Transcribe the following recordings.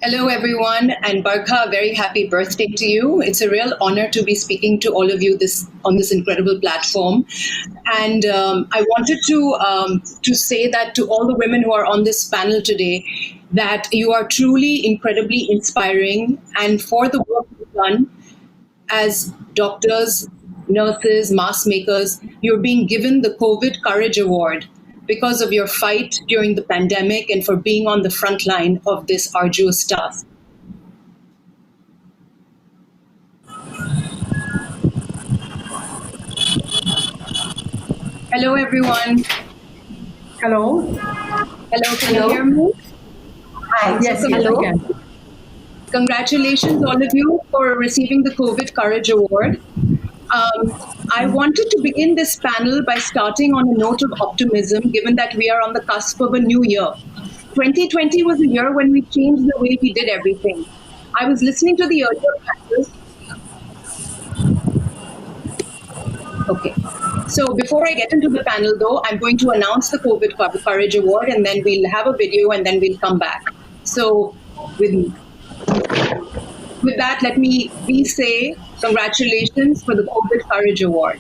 Hello, everyone, and Barkha, very happy birthday to you. It's a real honor to be speaking to all of you on this incredible platform. And I wanted to say that to all the women who are on this panel today, that you are truly incredibly inspiring, and for the work you've done as doctors, nurses, mask makers, you're being given the COVID Courage Award because of your fight during the pandemic and for being on the front line of this arduous task. Hello, everyone. Hello. Hello, can you hear me? Hi. Yes, hello. Congratulations, all of you, for receiving the COVID Courage Award. I wanted to begin this panel by starting on a note of optimism, given that we are on the cusp of a new year. 2020 was a year when we changed the way we did everything. I was listening to the earlier panels. Okay. So before I get into the panel, though, I'm going to announce the COVID Courage Award, and then we'll have a video, and then we'll come back. So with that, let me please say congratulations for the COVID Courage Award.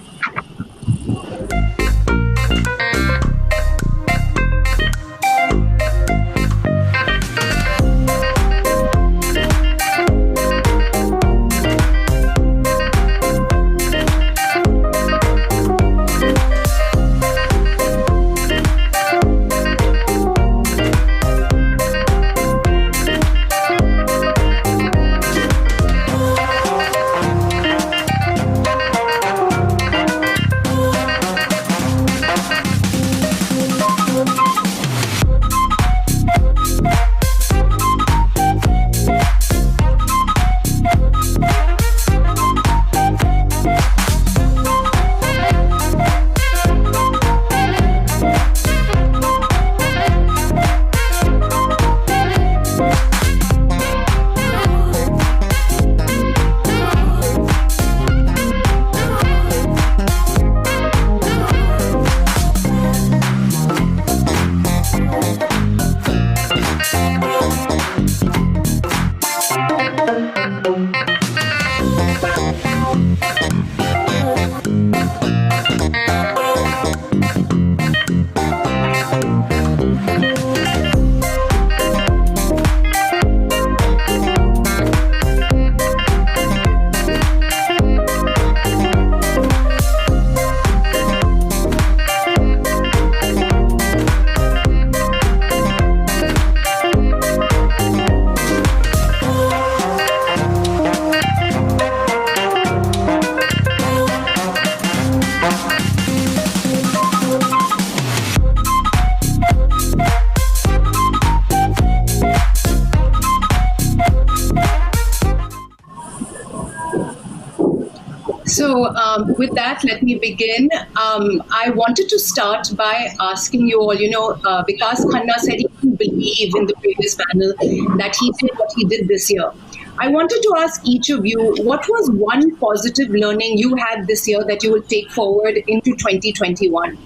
So with that, let me begin. I wanted to start by asking you all, Vikas Khanna said he didn't believe in the previous panel that he did what he did this year. I wanted to ask each of you, what was one positive learning you had this year that you will take forward into 2021?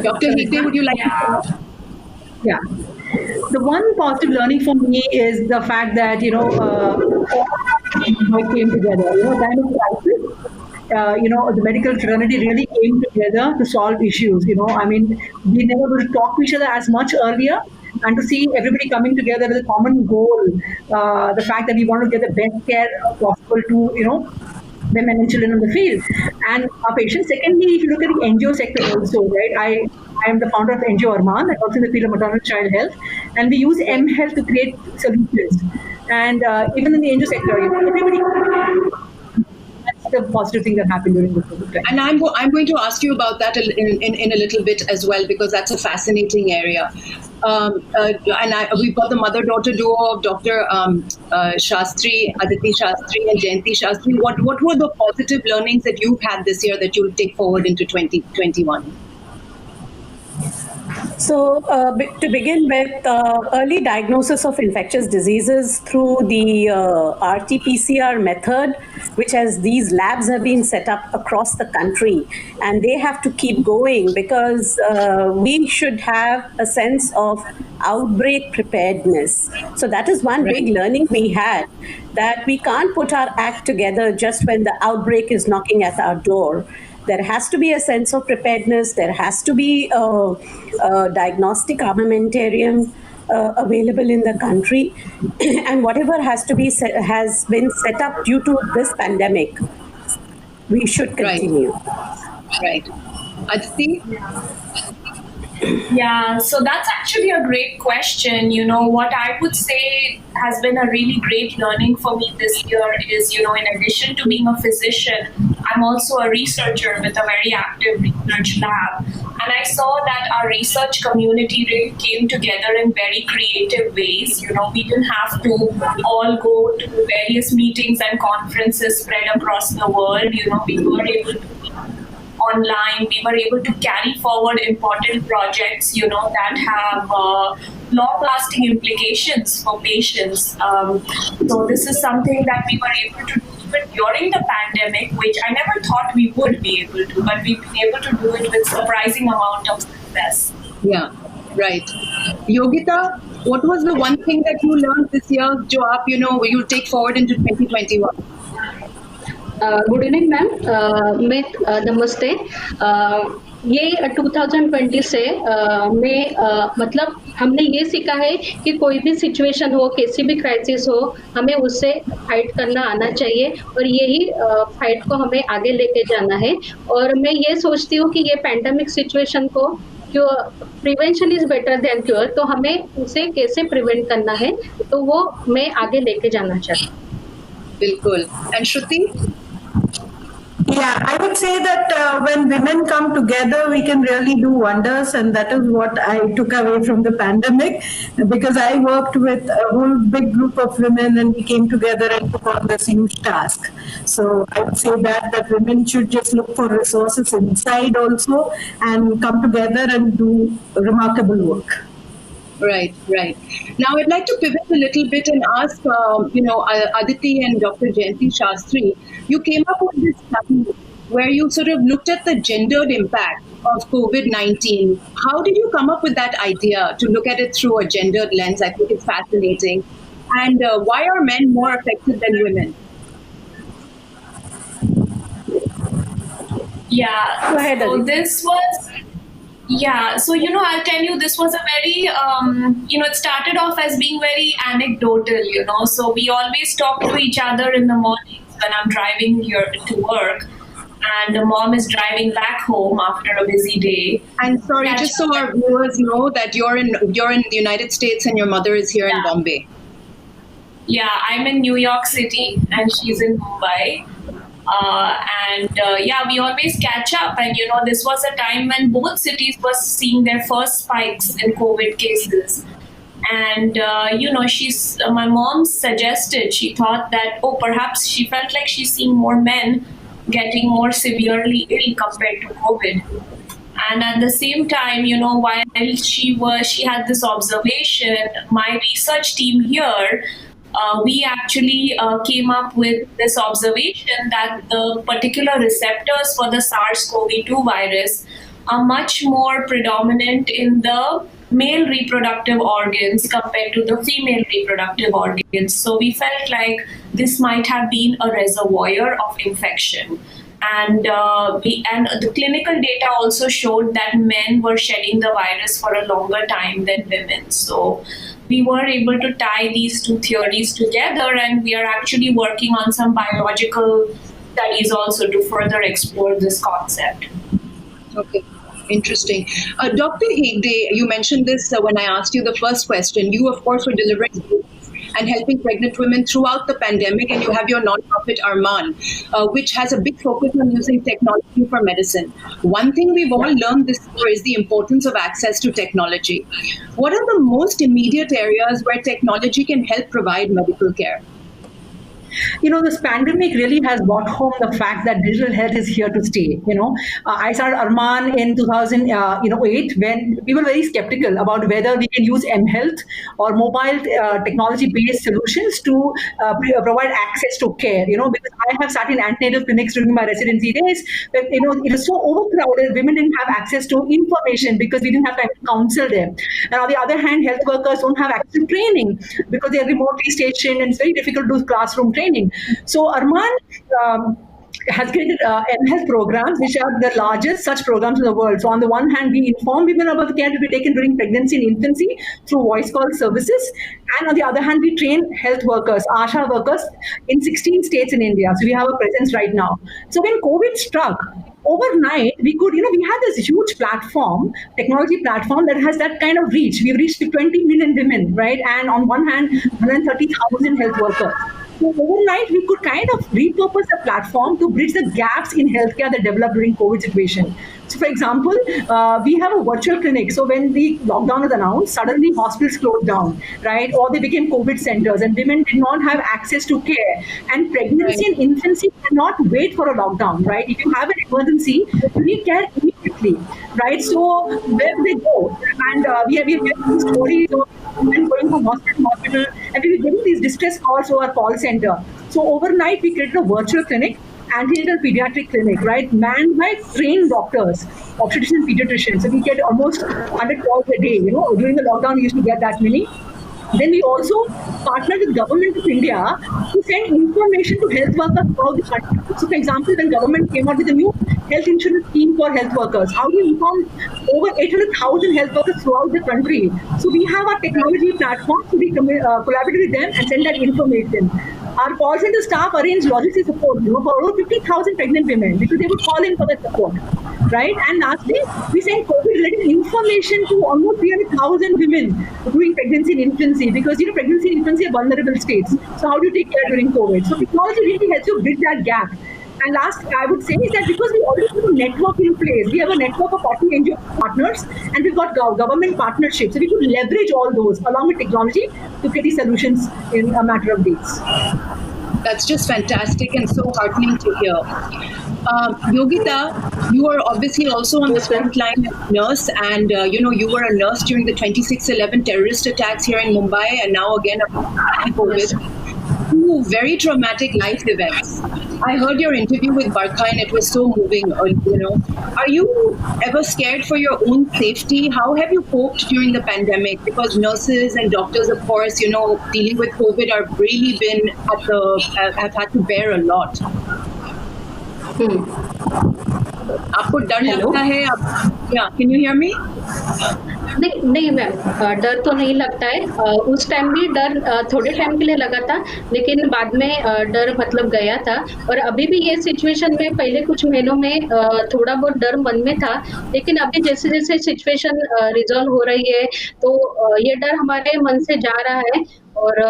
Dr. Hegde, would you like to? Yeah. The one positive learning for me is the fact that, we came together, time of crisis. The medical fraternity really came together to solve issues. We never would talk to each other as much earlier, and to see everybody coming together with a common goal, the fact that we want to get the best care possible to, women and children in the field and our patients. Secondly, if you look at the NGO sector also, right, I am the founder of NGO Arman that works in the field of maternal child health, and we use mHealth to create solutions. And even in the NGO sector, everybody. The positive thing that happened during the COVID time. And I'm going to ask you about that in a little bit as well, because that's a fascinating area. We've got the mother-daughter duo of Dr. Shastri, Aditi Shastri and Jayanti Shastri. What were the positive learnings that you've had this year that you'll take forward into 2021? So, to begin with, early diagnosis of infectious diseases through the RT-PCR method, which has these labs have been set up across the country, and they have to keep going because we should have a sense of outbreak preparedness. So that is one big learning we had, that we can't put our act together just when the outbreak is knocking at our door. There has to be a sense of preparedness. There has to be a diagnostic armamentarium available in the country, and whatever has been set up due to this pandemic, we should continue. Right. Aditi? Yeah, so that's actually a great question. What I would say has been a really great learning for me this year is, in addition to being a physician, I'm also a researcher with a very active research lab. And I saw that our research community really came together in very creative ways. We didn't have to all go to various meetings and conferences spread across the world. We were able to online, we were able to carry forward important projects, that have long-lasting implications for patients. So this is something that we were able to do even during the pandemic, which I never thought we would be able to, but we've been able to do it with surprising amount of success. Yeah, right. Yogita, what was the one thing that you learned this year, jo aap, you'll take forward into 2021? Good evening ma'am, मैं नमस्ते। ये 2020 से मैं मतलब हमने ये सीखा है कि कोई भी सिचुएशन हो, कैसी भी क्राइसिस हो, हमें उससे फाइट करना आना चाहिए और यही फाइट को हमें आगे लेके जाना है। और मैं ये सोचती हूँ कि ये पैंडेमिक सिचुएशन को क्यों prevention is better than cure, तो हमें उसे कैसे प्रिवेंट करना है, तो वो मैं आगे लेके जाना चाहती हूँ। बिल्कुल। And Shruti? Yeah, I would say that when women come together, we can really do wonders, and that is what I took away from the pandemic, because I worked with a whole big group of women and we came together and took on this huge task. So I would say that women should just look for resources inside also and come together and do remarkable work. Right. Now I'd like to pivot a little bit and ask, Aditi and Dr. Jayanti Shastri, you came up with this study where you sort of looked at the gendered impact of COVID-19. How did you come up with that idea to look at it through a gendered lens? I think it's fascinating. And why are men more affected than women? Yeah, Go ahead, so Aditi. this was... Yeah, so I'll tell you, this was a very, it started off as being very anecdotal, so we always talk to each other in the mornings when I'm driving here to work, and the mom is driving back home after a busy day. And sorry, just so our viewers know that you're in the United States and your mother is here in Bombay. Yeah, I'm in New York City and she's in Mumbai. We always catch up, and this was a time when both cities were seeing their first spikes in COVID cases. And my mom suggested, she thought that perhaps she felt like she's seeing more men getting more severely ill compared to COVID. And at the same time, while she had this observation, my research team here, we actually came up with this observation that the particular receptors for the SARS-CoV-2 virus are much more predominant in the male reproductive organs compared to the female reproductive organs. So we felt like this might have been a reservoir of infection. And the clinical data also showed that men were shedding the virus for a longer time than women. So we were able to tie these two theories together, and we are actually working on some biological studies also to further explore this concept. Okay. Interesting. Dr. Hegde, you mentioned this when I asked you the first question. You, of course, were delivering and helping pregnant women throughout the pandemic, and you have your nonprofit Arman, which has a big focus on using technology for medicine. One thing we've all learned this year is the importance of access to technology. What are the most immediate areas where technology can help provide medical care? This pandemic really has brought home the fact that digital health is here to stay. I started Arman in 2008 when we were very skeptical about whether we can use mHealth or mobile technology-based solutions to provide access to care. Because I have sat in antenatal clinics during my residency days, where it was so overcrowded, women didn't have access to information because we didn't have time to counsel them. And on the other hand, health workers don't have access to training because they are remotely stationed and it's very difficult to do classroom training. So Arman has created mHealth programs, which are the largest such programs in the world. So on the one hand, we inform women about the care to be taken during pregnancy and infancy through voice call services. And on the other hand, we train health workers, ASHA workers, in 16 states in India. So we have a presence right now. So when COVID struck, overnight, we had this huge platform, technology platform that has that kind of reach. We've reached 20 million women, right? And on one hand, 130,000 health workers. So overnight, we could kind of repurpose the platform to bridge the gaps in healthcare that developed during COVID situation. So, for example, we have a virtual clinic. So when the lockdown was announced, suddenly hospitals closed down, right? Or they became COVID centers and women did not have access to care. And pregnancy and infancy cannot wait for a lockdown, right? If you have an emergency, you need care immediately, right? So where do they go? And we have these stories of women going from hospital to hospital, and we were getting these distress calls to our call center. So overnight, we created a virtual clinic, antenatal pediatric clinic, right, manned by trained doctors, obstetricians and pediatricians. So we get almost 100 calls a day. During the lockdown, we used to get that many. Then we also partnered with Government of India to send information to health workers throughout the country. So, for example, when government came out with a new health insurance scheme for health workers, how do you inform over 800,000 health workers throughout the country? So we have our technology platform, so we collaborate with them and send that information. Our call center staff arranged logistics support, for over 50,000 pregnant women because they would call in for that support, right? And lastly, we send COVID-related information to almost 300,000 women during pregnancy and infancy because pregnancy and infancy are vulnerable states. So how do you take care during COVID? So technology really helps you bridge that gap. And last, I would say is that because we already have a network in place, we have a network of 40 NGO partners, and we've got government partnerships. So we could leverage all those along with technology to create these solutions in a matter of days. That's just fantastic and so heartening to hear. Yogita, you are obviously also on the front line as a nurse, and you were a nurse during the 26/11 terrorist attacks here in Mumbai, and now again COVID. Two very traumatic life events. I heard your interview with Barkha and it was so moving. Are you ever scared for your own safety? How have you coped during the pandemic? Because nurses and doctors, of course, dealing with COVID have really been have had to bear a lot. आपको डर लगता है? Yeah, can you hear me? नहीं ma'am, डर तो नहीं लगता है। उस टाइम भी डर थोड़े टाइम के लिए लगा था, लेकिन बाद में डर गया था। और अभी भी ये सिचुएशन में पहले कुछ महीनों में थोड़ा बहुत डर मन में था, लेकिन अभी जैसे जैसे सिचुएशन रिजॉल्व हो रही है तो ये डर हमारे मन से जा रहा है। और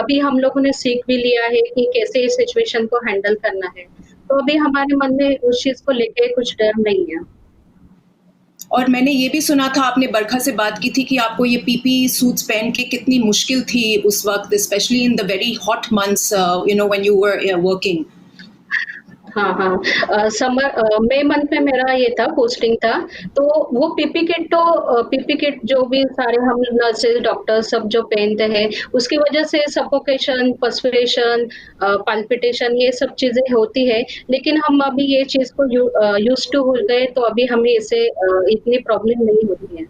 अभी हम लोगों ने सीख भी लिया है कि कैसे इस सिचुएशन को हैंडल करना है, तो अभी हमारे मन में उस चीज को लेके कुछ डर नहीं है। और मैंने ये भी सुना था, आपने बरखा से बात की थी कि आपको ये पीपी सूट्स पहन के कितनी मुश्किल थी उस वक्त, specially in the very hot months when you were working. हाँ, समर मई मंथ में मेरा ये था, पोस्टिंग था, तो वो पीपी किट जो भी सारे हम नर्सेज डॉक्टर्स सब जो पहनते हैं, उसकी वजह से सफोकेशन, पर्सपिरेशन, पाल्पिटेशन ये सब चीजें होती है। लेकिन हम अभी ये चीज को यूज टू हो गए, तो अभी हमें इससे इतनी प्रॉब्लम नहीं होती है,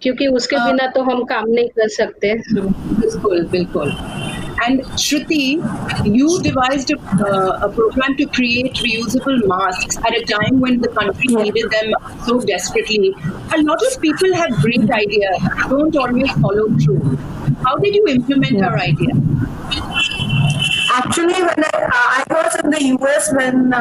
क्योंकि उसके बिना तो हम काम नहीं कर सकते। बिल्कुल बिल्कुल। And Shruti, you devised a program to create reusable masks at a time when the country needed them so desperately. A lot of people have great ideas, don't always follow through. How did you implement your idea? Actually, when I was in the US when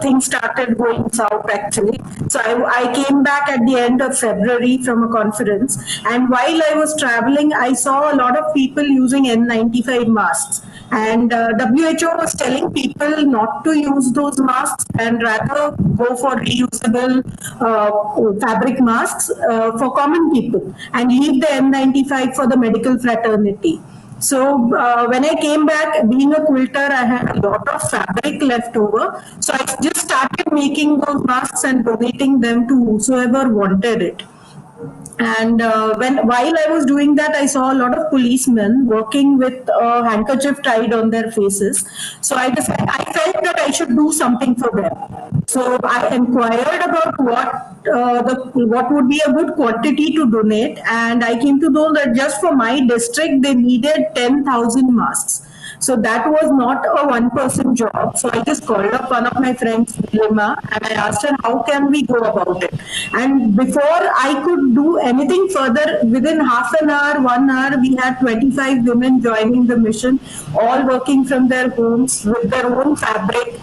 things started going south, actually. So I came back at the end of February from a conference. And while I was traveling, I saw a lot of people using N95 masks. And WHO was telling people not to use those masks and rather go for reusable fabric masks for common people and leave the N95 for the medical fraternity. So when I came back, being a quilter, I had a lot of fabric left over. So I just started making those masks and donating them to whosoever wanted it. And while I was doing that, I saw a lot of policemen working with a handkerchief tied on their faces. So I felt that I should do something for them. So I inquired about what would be a good quantity to donate, and I came to know that just for my district they needed 10,000 masks. So that was not a one-person job. So I just called up one of my friends, Lima, and I asked her, how can we go about it? And before I could do anything further, within half an hour, 1 hour, we had 25 women joining the mission, all working from their homes with their own fabric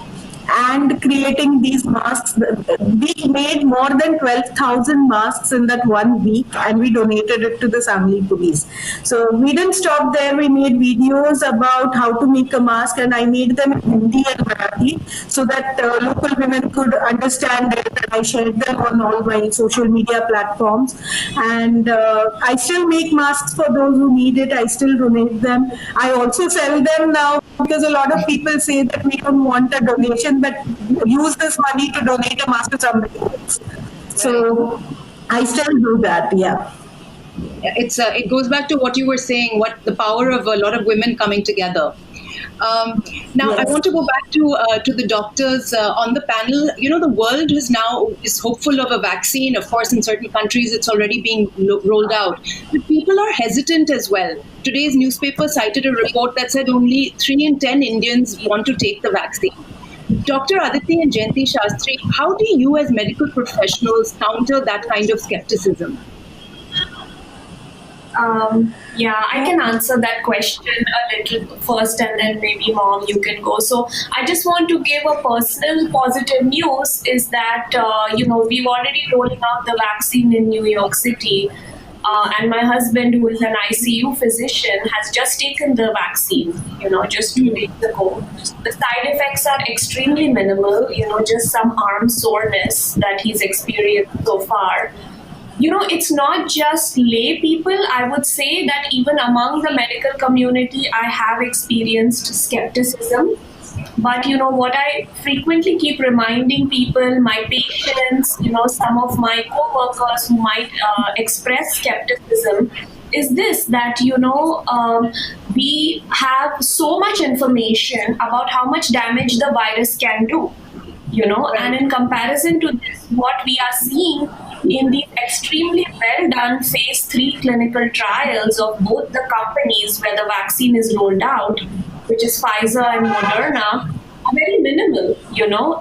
and creating these masks. We made more than 12,000 masks in that 1 week, and we donated it to the Sangli police. So we didn't stop there. We made videos about how to make a mask, and I made them in Hindi and Marathi so that local women could understand it. And I shared them on all my social media platforms. And I still make masks for those who need it. I still donate them. I also sell them now because a lot of people say that we don't want a donation, but use this money to donate a mask to somebody else. So I still do that, yeah. It goes back to what you were saying, what the power of a lot of women coming together. Now, Yes. I want to go back to the doctors on the panel. You know, the world is hopeful of a vaccine. Of course, in certain countries, it's already being rolled out. But people are hesitant as well. Today's newspaper cited a report that said only 3 in 10 Indians want to take the vaccine. Dr. Aditi and Jayanti Shastri, how do you as medical professionals counter that kind of skepticism? Yeah, I can answer that question a little first, and then maybe Mom, you can go. So I just want to give a personal positive news is that, we've already rolling out the vaccine in New York City. And my husband, who is an ICU physician, has just taken the vaccine, just 2 days ago. The side effects are extremely minimal, just some arm soreness that he's experienced so far. It's not just lay people. I would say that even among the medical community, I have experienced skepticism. But what I frequently keep reminding people, my patients, some of my co-workers who might express skepticism, is this, that we have so much information about how much damage the virus can do, and in comparison to this, what we are seeing in the extremely well done phase 3 clinical trials of both the companies where the vaccine is rolled out, which is Pfizer and Moderna, are very minimal,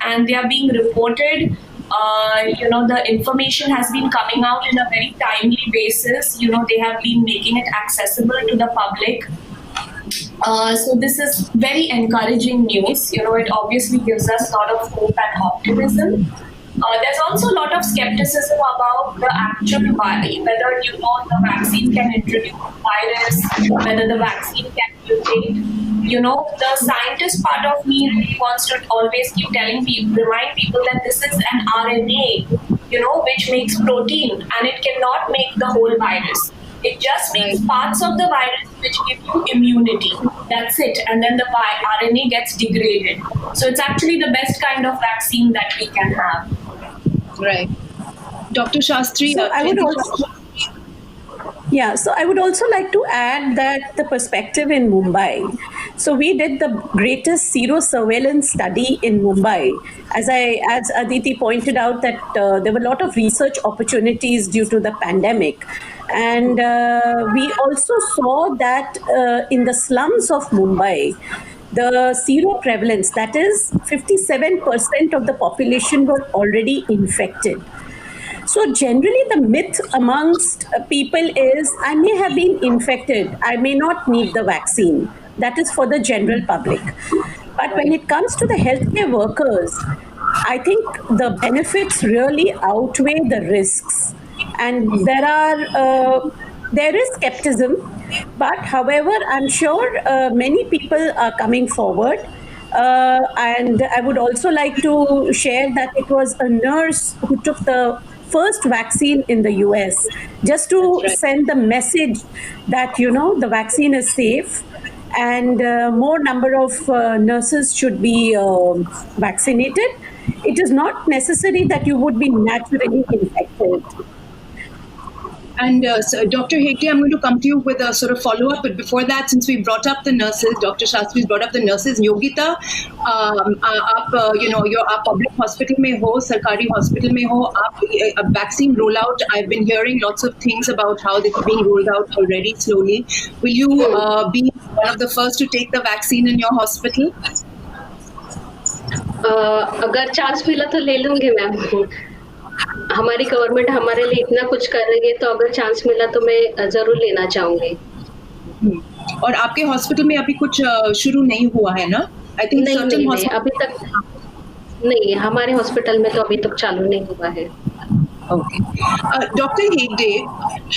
and they are being reported. The information has been coming out in a very timely basis. They have been making it accessible to the public. So this is very encouraging news. It obviously gives us a lot of hope and optimism. There's also a lot of skepticism about the actual body, whether the vaccine can introduce virus, whether the vaccine can mutate. The scientist part of me really wants to always keep remind people that this is an RNA, which makes protein, and it cannot make the whole virus. It just makes parts of the virus which give you immunity. That's it. And then the RNA gets degraded. So it's actually the best kind of vaccine that we can have. Right. Dr. Shastri, So I would also like to add that the perspective in Mumbai. So we did the greatest serosurveillance study in Mumbai. As Aditi pointed out, that there were a lot of research opportunities due to the pandemic. And we also saw that in the slums of Mumbai, the seroprevalence, that is 57% of the population were already infected. So generally the myth amongst people is, I may have been infected, I may not need the vaccine. That is for the general public. But when it comes to the healthcare workers, I think the benefits really outweigh the risks. And there is skepticism, but however, I'm sure many people are coming forward. And I would also like to share that it was a nurse who took the first vaccine in the US, just to send the message that, the vaccine is safe. and more number of nurses should be vaccinated. It is not necessary that you would be naturally infected. And so Dr. Hegde, I'm going to come to you with a sort of follow-up. But before that, since we brought up the nurses, Dr. Shastri's brought up the nurses. Yogita, आप your आप public hospital में हो, सरकारी hospital में हो, आप vaccine rollout. I've been hearing lots of things about how it's being rolled out already slowly. Will you be one of the first to take the vaccine in your hospital? अगर chance मिला तो ले लूंगी ma'am. हमारी government हमारे लिए इतना कुछ कर रही है, तो अगर चांस मिला तो मैं जरूर लेना चाहूंगी. और आपके हॉस्पिटल में अभी कुछ शुरू नहीं हुआ है ना? आई थिंक नहीं, अभी तक नहीं. हमारे हॉस्पिटल में तो अभी तक चालू नहीं हुआ है. Okay. Dr. Hegde,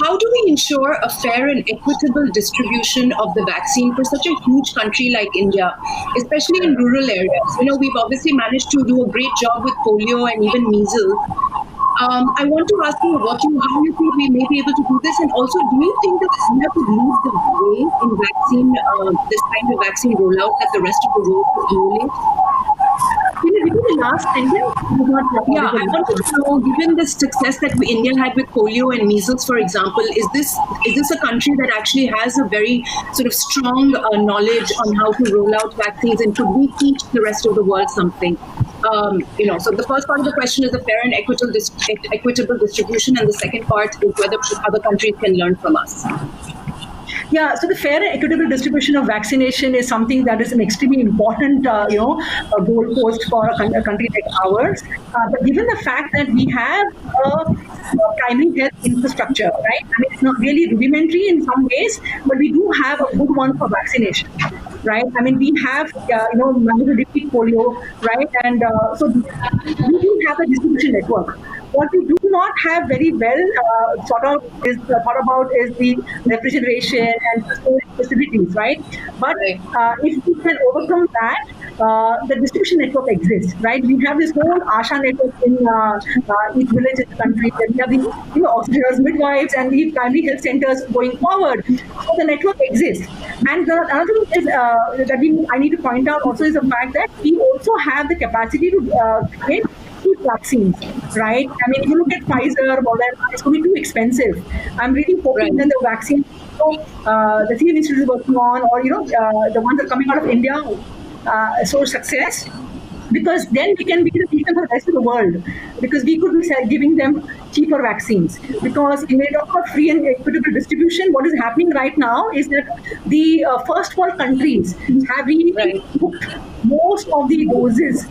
how do we ensure a fair and equitable distribution of the vaccine for such a huge country like India, especially in rural areas? We've obviously managed to do a great job with polio and even measles. I want to ask you how you think we may be able to do this, and also, do you think that India could lead the way in vaccine, this kind of vaccine rollout that the rest of the world is rolling? Can you repeat the last sentence? Yeah, I wanted to know, given the success that India had with polio and measles, for example, is this a country that actually has a very sort of strong knowledge on how to roll out vaccines, and could we teach the rest of the world something? So the first part of the question is the fair and equitable distribution, and the second part is whether other countries can learn from us. Yeah, so the fair and equitable distribution of vaccination is something that is an extremely important, goalpost for a country like ours. But given the fact that we have a primary health infrastructure, right? I mean, it's not really rudimentary in some ways, but we do have a good one for vaccination, right? I mean, we have, repeat polio, right? And so we do have a distribution network. What we do not have very well thought about is the refrigeration and storage facilities, right? But if we can overcome that, the distribution network exists, right? We have this whole ASHA network in each village in the country. We have the oxygeners, midwives, and the primary health centers going forward. So the network exists. And another thing is that I need to point out also is the fact that we also have the capacity to create vaccines, right? I mean, if you look at Pfizer, Moderna, it's going to be too expensive. I'm really hoping that the vaccine, the Serum Institute is working on, or the ones that are coming out of India, so success, because then we can be the beacon for the rest of the world. Because we could be giving them cheaper vaccines. Because in the talk about free and equitable distribution, what is happening right now is that the first world countries have really booked most of the doses.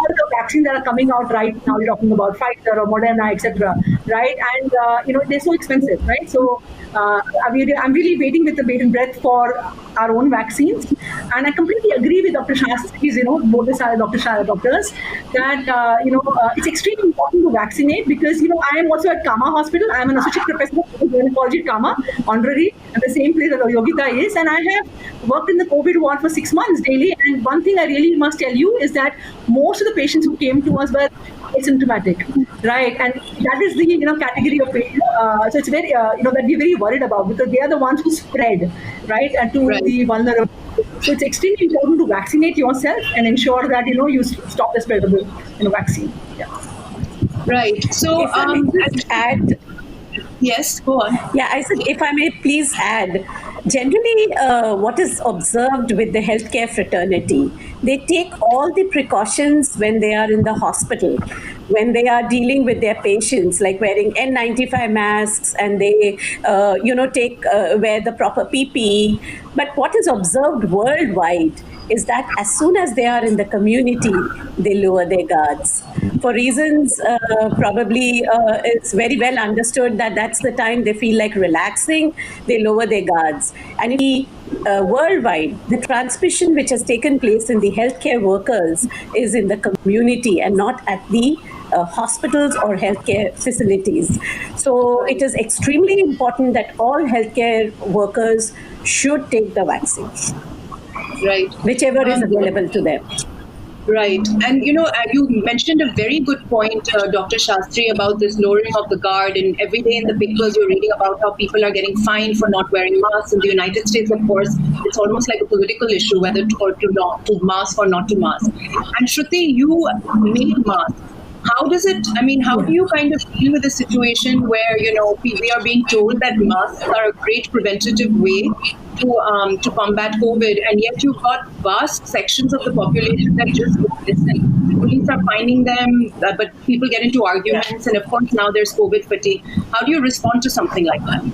The vaccines that are coming out right now, you're talking about Pfizer or Moderna, etc., right? And they're so expensive, right? So I'm really waiting with the bated breath for our own vaccines, and I completely agree with Dr. Shastri's, both the doctors, that it's extremely important to vaccinate, because I am also at Kama Hospital. I am an associate professor of gynecology at Kama, honorary, at the same place that Yogita is, and I have worked in the COVID ward for 6 months daily. And one thing I really must tell you is that most of the patients who came to us were asymptomatic, right? And that is the category of patients. So it's very that we're very worried about, because they are the ones who spread, right, and to the vulnerable. So it's extremely important to vaccinate yourself and ensure that you stop the spread of the vaccine. Yeah. Right. So if I may add. Yes, go on. Yeah, I said, if I may please add, generally what is observed with the healthcare fraternity, they take all the precautions when they are in the hospital, when they are dealing with their patients, like wearing N95 masks, and they, wear the proper PPE. But what is observed worldwide is that as soon as they are in the community, they lower their guards. For reasons probably it's very well understood that that's the time they feel like relaxing, they lower their guards. And worldwide, the transmission which has taken place in the healthcare workers is in the community and not at the hospitals or healthcare facilities. So it is extremely important that all healthcare workers should take the vaccines. Right. Whichever is available to them. Right. And, you mentioned a very good point, Dr. Shastri, about this lowering of the guard. And every day in the papers, you're reading about how people are getting fined for not wearing masks. In the United States, of course, it's almost like a political issue whether to mask or not to mask. And Shruti, you made masks. How does it, I mean, how do you kind of deal with a situation where, we are being told that masks are a great preventative way to combat COVID, and yet you've got vast sections of the population that just won't listen. The police are finding them, but people get into arguments, and of course now there's COVID fatigue. How do you respond to something like that?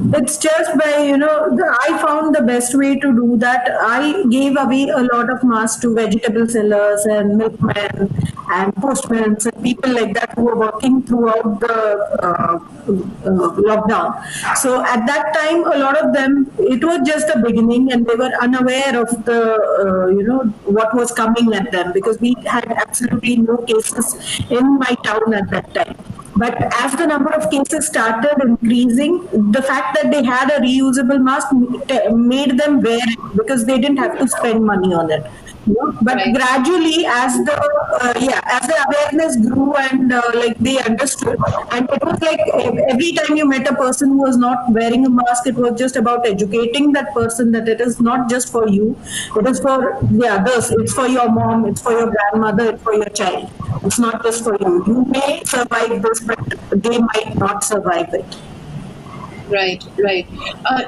It's just by, I found the best way to do that. I gave away a lot of masks to vegetable sellers and milkmen and postmen and people like that who were working throughout the lockdown. So at that time, a lot of them, it was just the beginning and they were unaware of the, what was coming at them, because we had absolutely no cases in my town at that time. But as the number of cases started increasing, the fact that they had a reusable mask made them wear it because they didn't have to spend money on it. But right. Gradually, as the awareness grew and they understood, and it was like every time you met a person who was not wearing a mask, it was just about educating that person that it is not just for you, it is for the others. It's for your mom, it's for your grandmother, it's for your child. It's not just for you. You may survive this, but they might not survive it. Right.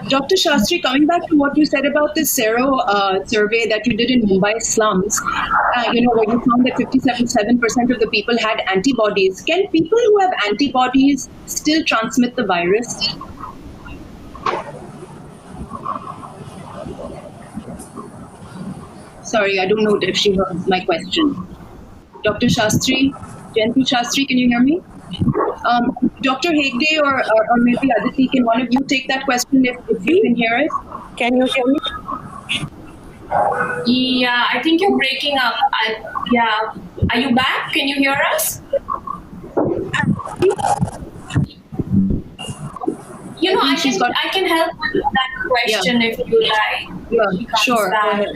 Dr. Shastri, coming back to what you said about the Sero survey that you did in Mumbai slums, where you found that 57% of the people had antibodies. Can people who have antibodies still transmit the virus? Sorry, I don't know if she heard my question. Dr. Shastri, Jayanti Shastri, can you hear me? Dr. Hegde or maybe Aditi, can one of you take that question if you can hear it? Can you hear me? Yeah, I think you're breaking up. Are you back? Can you hear us? I can help with that question if you like. Yeah, sure. Go ahead.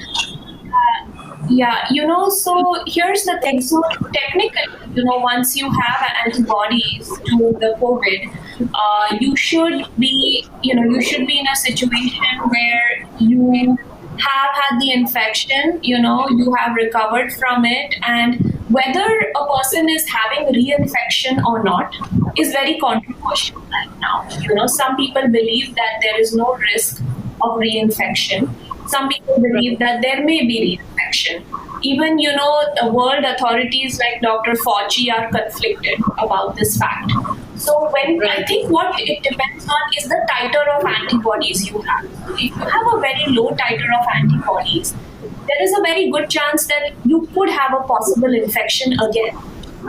So here's the thing. So technically, once you have antibodies to the COVID, you should be in a situation where you have had the infection, you have recovered from it, and whether a person is having reinfection or not is very controversial right now. Some people believe that there is no risk of reinfection. Some people believe that there may be reinfection. Even, the world authorities like Dr. Fauci are conflicted about this fact. So I think what it depends on is the titer of antibodies you have. If you have a very low titer of antibodies, there is a very good chance that you could have a possible infection again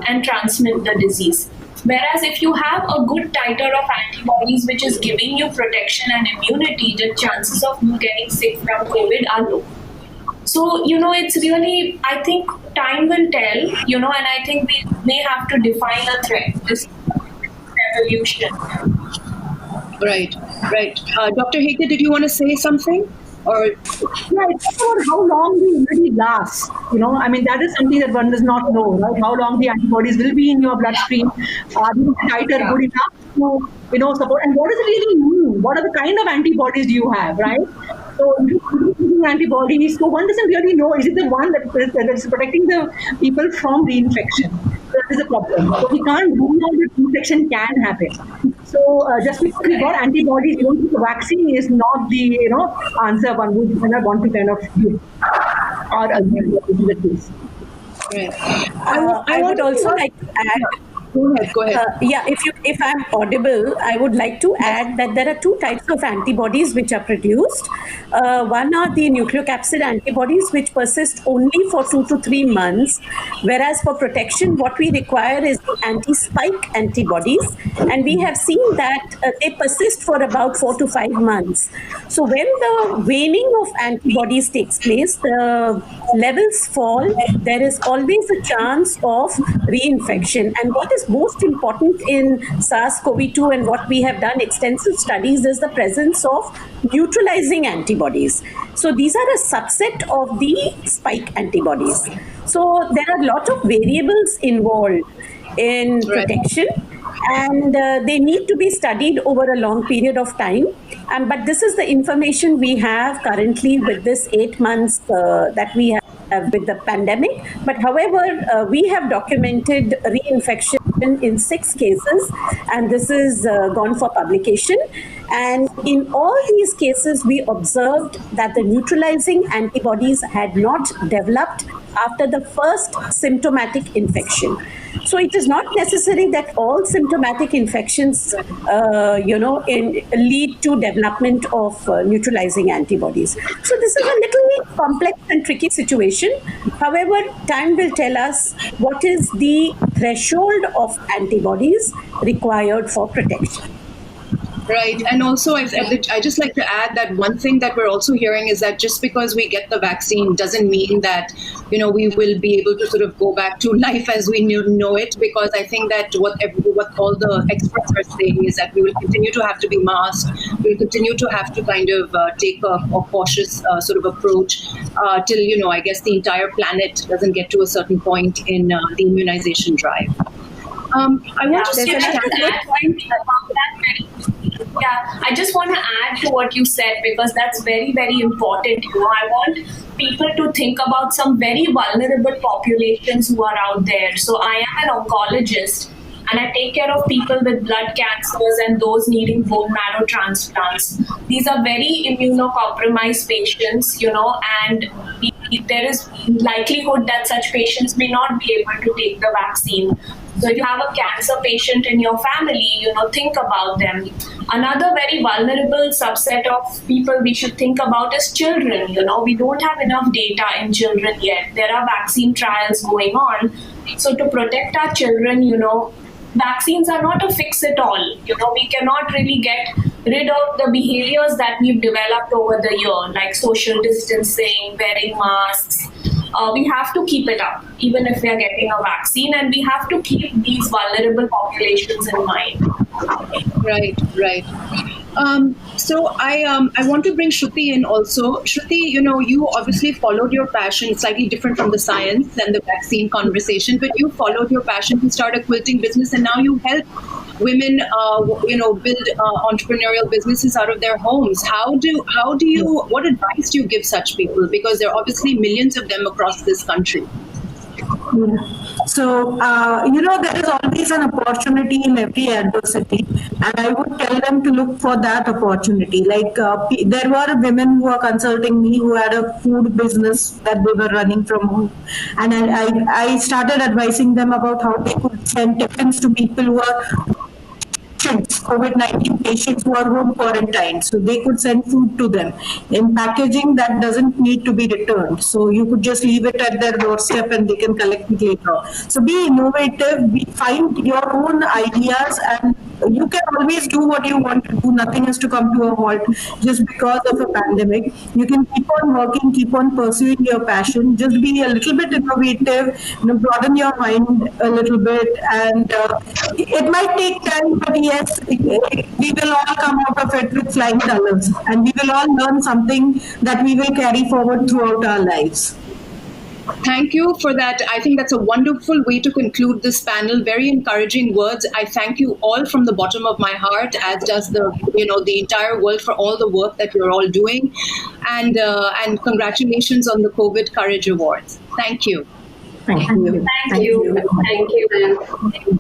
and transmit the disease. Whereas if you have a good titer of antibodies which is giving you protection and immunity, the chances of you getting sick from COVID are low. So, it's really, I think time will tell, and I think we may have to define a threat, this evolution. Right. Dr. Hegde, did you want to say something? Or it's about how long the immunity lasts. That is something that one does not know, right? How long the antibodies will be in your bloodstream. Are the titer good enough to, support? And what does it really mean? What are the kind of antibodies do you have, right? So antibodies, so one doesn't really know, is it the one that is protecting the people from reinfection? That is a problem. So we can't rule out that infection can happen. So just because we got antibodies, the vaccine is not the answer one would want to kind of give or assume that this is the case. Right. I would also like to add. Go ahead. If I'm audible, I would like to add that there are two types of antibodies which are produced. One are the nucleocapsid antibodies, which persist only for 2 to 3 months, whereas for protection, what we require is the anti-spike antibodies, and we have seen that they persist for about 4 to 5 months. So when the waning of antibodies takes place, the levels fall, there is always a chance of reinfection. And what is most important in SARS-CoV-2 and what we have done extensive studies is the presence of neutralizing antibodies. So these are a subset of the spike antibodies. So there are a lot of variables involved in protection. and they need to be studied over a long period of time. But this is the information we have currently with this 8 months that we have with the pandemic. But however, we have documented reinfection in 6 cases, and this is gone for publication. And in all these cases, we observed that the neutralizing antibodies had not developed after the first symptomatic infection. So it is not necessary that all symptomatic infections, lead to development of neutralizing antibodies. So this is a little complex and tricky situation. However, time will tell us what is the threshold of antibodies required for protection. Right. And also, I just like to add that one thing that we're also hearing is that just because we get the vaccine doesn't mean that, we will be able to sort of go back to life as we know it, because I think that what all the experts are saying is that we will continue to have to be masked. We'll continue to have to kind of take a cautious sort of approach till, I guess the entire planet doesn't get to a certain point in the immunization drive. I want to say I just want to add to what you said, because that's very, very important. I want people to think about some very vulnerable populations who are out there. So I am an oncologist, and I take care of people with blood cancers and those needing bone marrow transplants. These are very immunocompromised patients, and there is likelihood that such patients may not be able to take the vaccine. So if you have a cancer patient in your family, think about them. Another very vulnerable subset of people we should think about is children. We don't have enough data in children yet. There are vaccine trials going on. So to protect our children, vaccines are not a fix-it-all. We cannot really get rid of the behaviors that we've developed over the year, like social distancing, wearing masks. We have to keep it up, even if we are getting a vaccine, and we have to keep these vulnerable populations in mind. Right. So I want to bring Shruti in also. Shruti, you obviously followed your passion, slightly different from the science and the vaccine conversation, but you followed your passion to start a quilting business, and now you help women, build entrepreneurial businesses out of their homes. What advice do you give such people? Because there are obviously millions of them across this country. Yeah. So, there is always an opportunity in every adversity, and I would tell them to look for that opportunity. Like, there were women who were consulting me who had a food business that they were running from home, and I started advising them about how they could send tiffins to people who are COVID-19 patients who are home quarantined, so they could send food to them in packaging that doesn't need to be returned. So you could just leave it at their doorstep and they can collect it later. So be innovative, find your own ideas, and you can always do what you want to do. Nothing has to come to a halt just because of a pandemic. You can keep on working, keep on pursuing your passion. Just be a little bit innovative, broaden your mind a little bit, and it might take time, but yes, we will all come out of it with flying colors, and we will all learn something that we will carry forward throughout our lives. Thank you for that. I think that's a wonderful way to conclude this panel. Very encouraging words. I thank you all from the bottom of my heart, as does the entire world, for all the work that you're all doing, and congratulations on the COVID Courage Awards. Thank you. Thank you. Thank you. Thank you.